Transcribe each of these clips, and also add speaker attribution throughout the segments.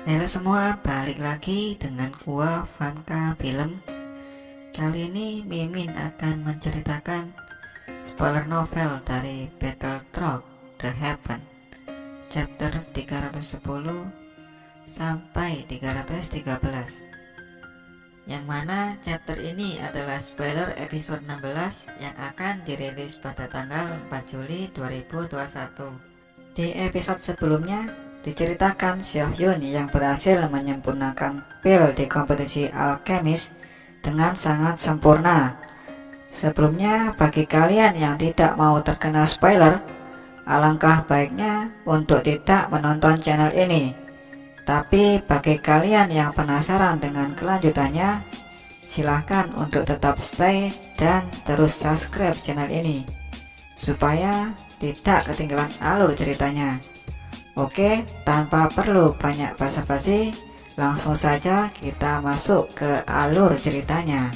Speaker 1: Halo semua, balik lagi dengan gua Fanta Film. Kali ini Mimin akan menceritakan spoiler novel dari Battletrog The Heaven chapter 310 sampai 313, yang mana chapter ini adalah spoiler episode 16 yang akan dirilis pada tanggal 4 Juli 2021. Di episode sebelumnya diceritakan Seo-hyun yang berhasil menyempurnakan pil di kompetisi alkemis dengan sangat sempurna. Sebelumnya, bagi kalian yang tidak mau terkena spoiler, alangkah baiknya untuk tidak menonton channel ini. Tapi bagi kalian yang penasaran dengan kelanjutannya, silahkan untuk tetap stay dan terus subscribe channel ini supaya tidak ketinggalan alur ceritanya. Oke, tanpa perlu banyak basa-basi, langsung saja kita masuk ke alur ceritanya.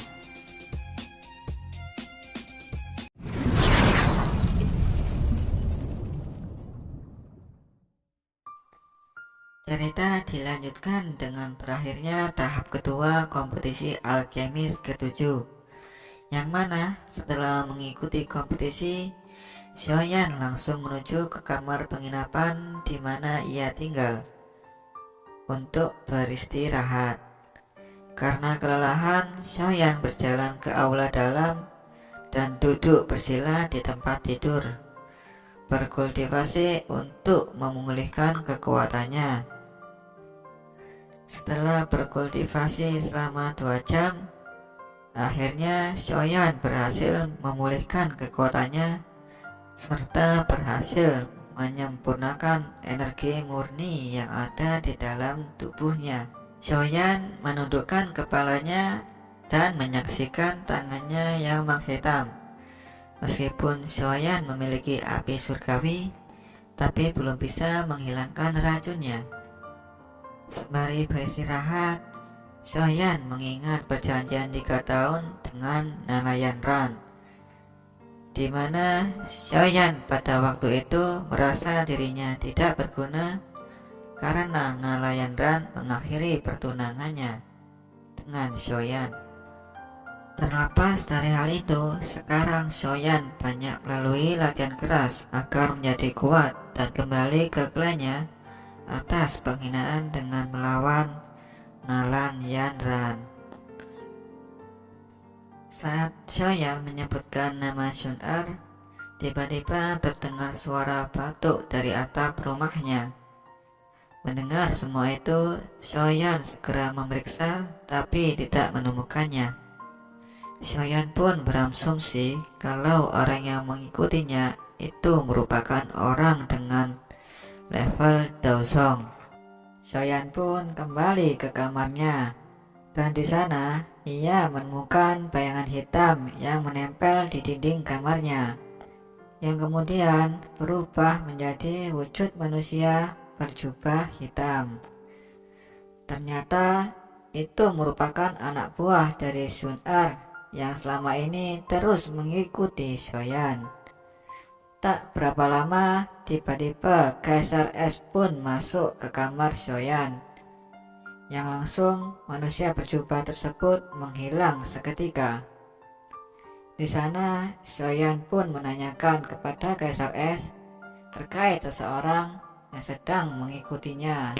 Speaker 1: Cerita dilanjutkan dengan berakhirnya tahap kedua kompetisi alkemis ke-7, yang mana setelah mengikuti kompetisi, Xiaoyan langsung menuju ke kamar penginapan di mana ia tinggal untuk beristirahat. Karena kelelahan, Xiaoyan berjalan ke aula dalam dan duduk bersila di tempat tidur, berkultivasi untuk memulihkan kekuatannya. Setelah berkultivasi selama 2 jam, akhirnya Xiaoyan berhasil memulihkan kekuatannya serta berhasil menyempurnakan energi murni yang ada di dalam tubuhnya. Xiaoyan menundukkan kepalanya dan menyaksikan tangannya yang menghitam. Meskipun Xiaoyan memiliki api surgawi, tapi belum bisa menghilangkan racunnya. Sembari beristirahat, Xiaoyan mengingat perjanjian 3 tahun dengan Nalayan Ran, di mana Xiaoyan pada waktu itu merasa dirinya tidak berguna karena Nalayan Ran mengakhiri pertunangannya dengan Xiaoyan. Terlepas dari hal itu, sekarang Xiaoyan banyak melalui latihan keras agar menjadi kuat dan kembali ke klannya atas penghinaan dengan melawan Nalayan Ran. Saat Xiaoyan menyebutkan nama Shun-er, tiba-tiba terdengar suara batuk dari atap rumahnya. Mendengar semua itu, Xiaoyan segera memeriksa tapi tidak menemukannya. Xiaoyan pun berasumsi kalau orang yang mengikutinya itu merupakan orang dengan level Daozong. Xiaoyan pun kembali ke kamarnya, dan di sana ia menemukan bayangan hitam yang menempel di dinding kamarnya, yang kemudian berubah menjadi wujud manusia berjubah hitam. Ternyata itu merupakan anak buah dari Shun-er yang selama ini terus mengikuti Xiaoyan. Tak berapa lama, tiba-tiba Kaisar S pun masuk ke kamar Xiaoyan, yang langsung manusia berjubah tersebut menghilang seketika. Di sana, Xiaoyan pun menanyakan kepada Kaisar S terkait seseorang yang sedang mengikutinya.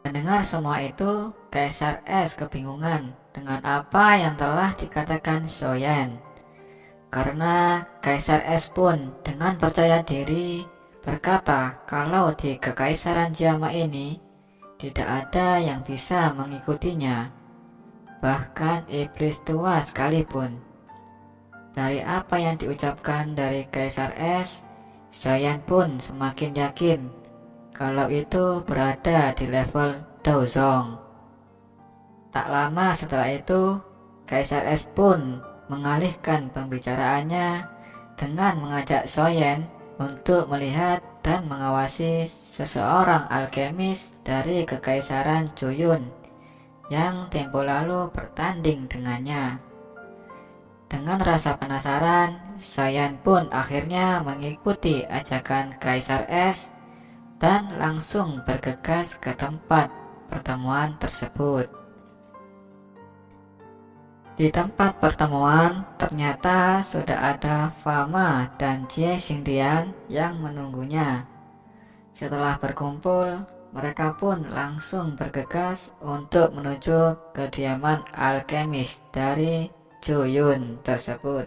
Speaker 1: Mendengar semua itu, Kaisar S kebingungan dengan apa yang telah dikatakan Xiaoyan. Karena Kaisar S pun dengan percaya diri berkata kalau di Kekaisaran Jiama ini tidak ada yang bisa mengikutinya, bahkan iblis tua sekalipun. Dari apa yang diucapkan dari Kaisar S, Xiaoyan pun semakin yakin kalau itu berada di level Daozong. Tak lama setelah itu, Kaisar S pun mengalihkan pembicaraannya dengan mengajak Xiaoyan untuk melihat dan mengawasi seseorang alkemis dari Kekaisaran Joyun yang tempo lalu bertanding dengannya. Dengan rasa penasaran, Xiaoyan pun akhirnya mengikuti ajakan Kaisar S dan langsung bergegas ke tempat pertemuan tersebut. Di tempat pertemuan ternyata sudah ada Fama dan Jie Xingtian yang menunggunya. Setelah berkumpul, mereka pun langsung bergegas untuk menuju kediaman alkemis dari Zhou Yun tersebut.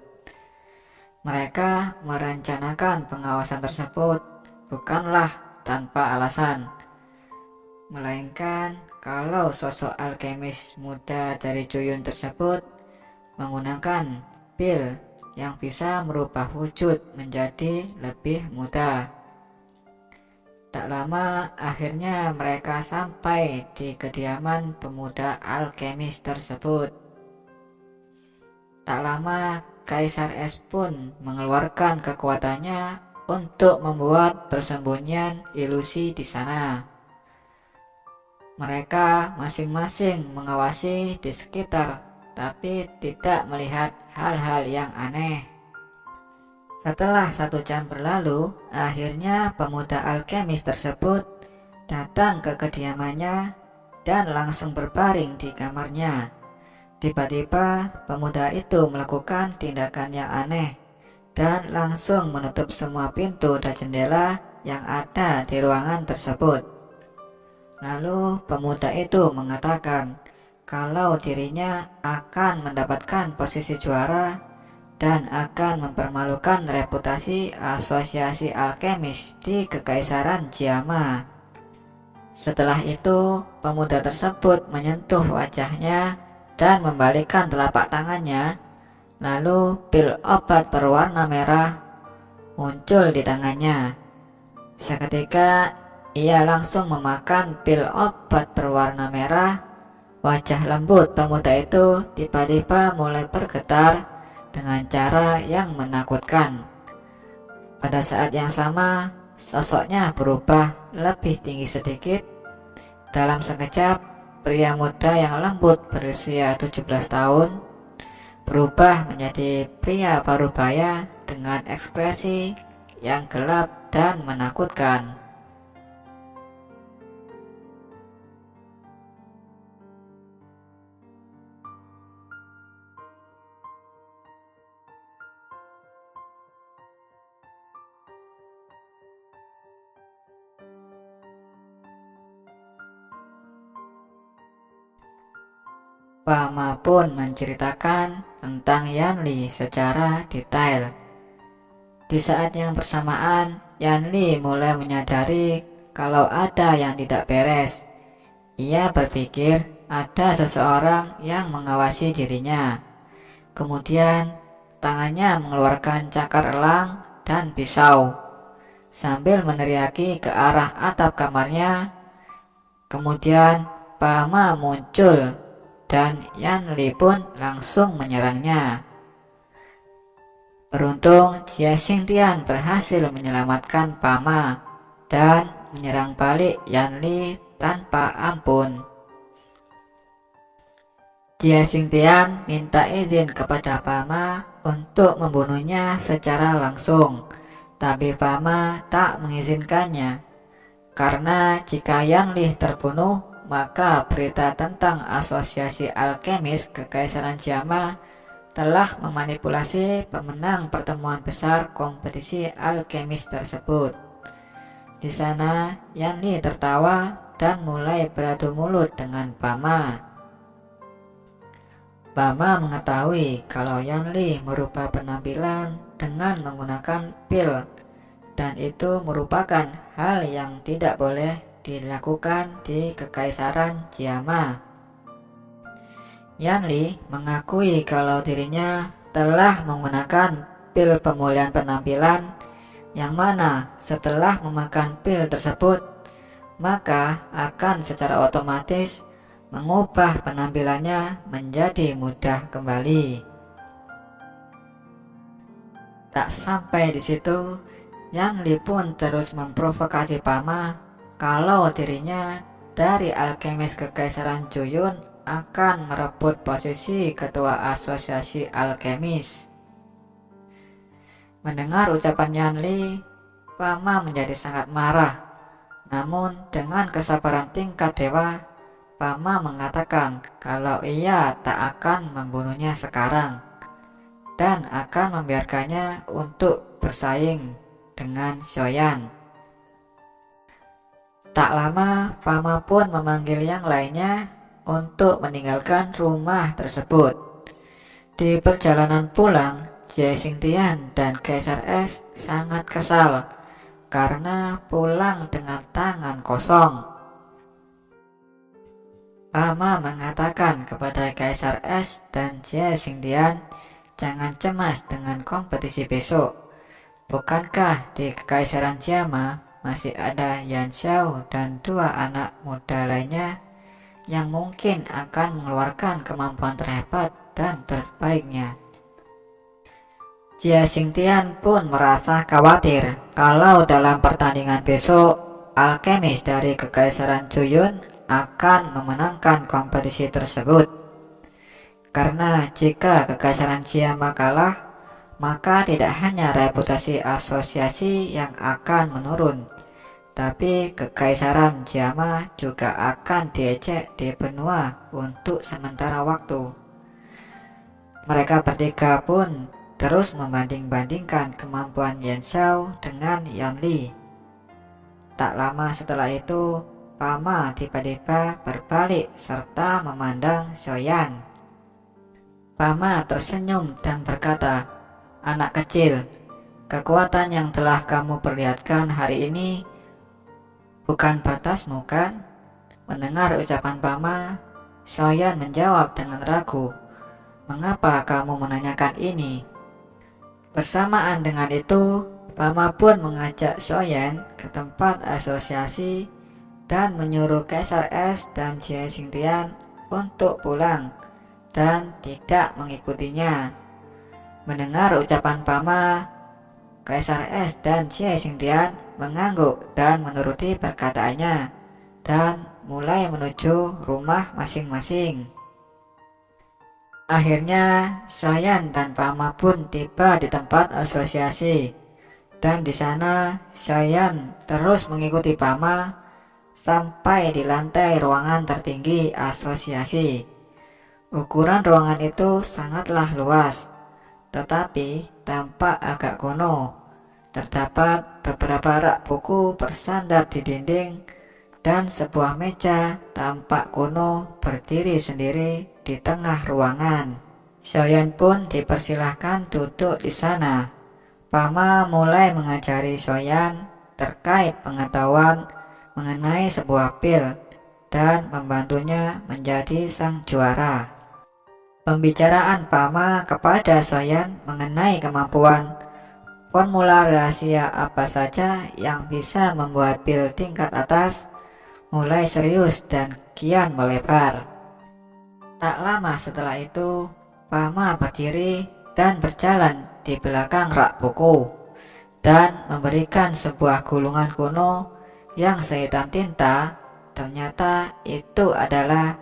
Speaker 1: Mereka merencanakan pengawasan tersebut bukanlah tanpa alasan, melainkan kalau sosok alkemis muda dari Zhou Yun tersebut menggunakan pil yang bisa merubah wujud menjadi lebih muda. Tak lama akhirnya mereka sampai di kediaman pemuda alkemis tersebut. Tak lama Kaisar Es pun mengeluarkan kekuatannya untuk membuat persembunyian ilusi di sana. Mereka masing-masing mengawasi di sekitar, tapi tidak melihat hal-hal yang aneh. Setelah 1 jam berlalu, akhirnya pemuda alkemis tersebut datang ke kediamannya dan langsung berbaring di kamarnya. Tiba-tiba pemuda itu melakukan tindakan yang aneh dan langsung menutup semua pintu dan jendela yang ada di ruangan tersebut. Lalu pemuda itu mengatakan kalau dirinya akan mendapatkan posisi juara dan akan mempermalukan reputasi asosiasi alkemis di Kekaisaran Jiama. Setelah itu, pemuda tersebut menyentuh wajahnya dan membalikkan telapak tangannya. Lalu pil obat berwarna merah muncul di tangannya. Seketika ia langsung memakan pil obat berwarna merah. Wajah lembut pemuda itu tiba-tiba mulai bergetar dengan cara yang menakutkan. Pada saat yang sama, sosoknya berubah lebih tinggi sedikit. Dalam sekejap, pria muda yang lembut berusia 17 tahun berubah menjadi pria parubaya dengan ekspresi yang gelap dan menakutkan. Fama pun menceritakan tentang Yanli secara detail. Di saat yang bersamaan, Yanli mulai menyadari kalau ada yang tidak beres. Ia berpikir ada seseorang yang mengawasi dirinya. Kemudian, tangannya mengeluarkan cakar elang dan pisau. Sambil meneriaki ke arah atap kamarnya, kemudian Fama muncul dan Yanli pun langsung menyerangnya. Beruntung Jie Xingtian berhasil menyelamatkan Fama dan menyerang balik Yanli tanpa ampun. Jie Xingtian minta izin kepada Fama untuk membunuhnya secara langsung, tapi Fama tak mengizinkannya. Karena jika Yanli terbunuh, maka berita tentang asosiasi alkemis Kekaisaran Jiama telah memanipulasi pemenang pertemuan besar kompetisi alkemis tersebut. Di sana, Yanli tertawa dan mulai beradu mulut dengan Fama. Fama mengetahui kalau Yanli merubah penampilan dengan menggunakan pil, dan itu merupakan hal yang tidak boleh dilakukan di Kekaisaran Jiama. Yanli mengakui kalau dirinya telah menggunakan pil pemulihan penampilan, yang mana setelah memakan pil tersebut, maka akan secara otomatis mengubah penampilannya menjadi mudah kembali. Tak sampai di situ, Yanli pun terus memprovokasi Fama kalau dirinya dari alkemis Kekaisaran Zhou Yun akan merebut posisi ketua asosiasi alkemis. Mendengar ucapan Yanli, Fama menjadi sangat marah. Namun dengan kesabaran tingkat dewa, Pama mengatakan kalau ia tak akan membunuhnya sekarang dan akan membiarkannya untuk bersaing dengan Xiaoyan. Tak lama, Pama pun memanggil yang lainnya untuk meninggalkan rumah tersebut. Di perjalanan pulang, Jie Xingtian dan Kaisar S sangat kesal karena pulang dengan tangan kosong. Pama mengatakan kepada Kaisar S dan Jie Xingtian, jangan cemas dengan kompetisi besok. Bukankah di Kekaisaran Jiama masih ada Yan Xiao dan 2 anak muda lainnya yang mungkin akan mengeluarkan kemampuan terhebat dan terbaiknya. Jie Xingtian pun merasa khawatir kalau dalam pertandingan besok, alkemis dari Kekaisaran Juyun akan memenangkan kompetisi tersebut. Karena jika Kekaisaran Jiama kalah, maka tidak hanya reputasi asosiasi yang akan menurun, tapi Kekaisaran Jiama juga akan diejek di benua untuk sementara waktu. Mereka bertiga pun terus membanding-bandingkan kemampuan Yan Xiao dengan Yan Li. Tak lama setelah itu, Pama tiba-tiba berbalik serta memandang Xiaoyan. Pama tersenyum dan berkata, "Anak kecil, kekuatan yang telah kamu perlihatkan hari ini bukan batasmu, kan?" Mendengar ucapan Pama, Xiaoyan menjawab dengan ragu, "Mengapa kamu menanyakan ini?" Bersamaan dengan itu, Pama pun mengajak Xiaoyan ke tempat asosiasi dan menyuruh Kaisar S dan Jie Xingtian untuk pulang dan tidak mengikutinya. Mendengar ucapan Pama, Kaisar S dan Jie Xingtian mengangguk dan menuruti perkataannya dan mulai menuju rumah masing-masing. Akhirnya, Xiaoyan dan Pama pun tiba di tempat asosiasi, dan di sana Xiaoyan terus mengikuti Pama sampai di lantai ruangan tertinggi asosiasi. Ukuran ruangan itu sangatlah luas, tetapi tampak agak kuno. Terdapat beberapa rak buku bersandar di dinding dan sebuah meja tampak kuno berdiri sendiri di tengah ruangan. Xiaoyan pun dipersilahkan duduk di sana. Pama mulai mengajari Xiaoyan terkait pengetahuan mengenai sebuah pil dan membantunya menjadi sang juara. Pembicaraan Pama kepada Xiaoyan mengenai kemampuan formula rahasia apa saja yang bisa membuat pil tingkat atas mulai serius dan kian melebar. Tak lama setelah itu, Pama berdiri dan berjalan di belakang rak buku dan memberikan sebuah gulungan kuno yang sehitam tinta. Ternyata itu adalah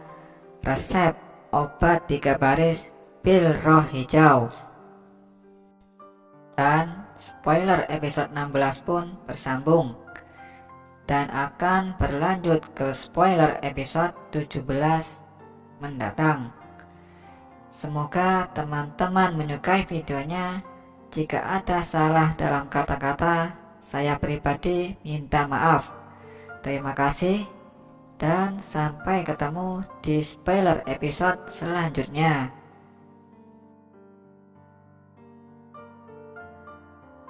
Speaker 1: resep obat 3 baris pil roh hijau. Dan spoiler episode 16 pun bersambung dan akan berlanjut ke spoiler episode 17 mendatang. Semoga teman-teman menyukai videonya. Jika ada salah dalam kata-kata, saya pribadi minta maaf. Terima kasih dan sampai ketemu di spoiler episode selanjutnya.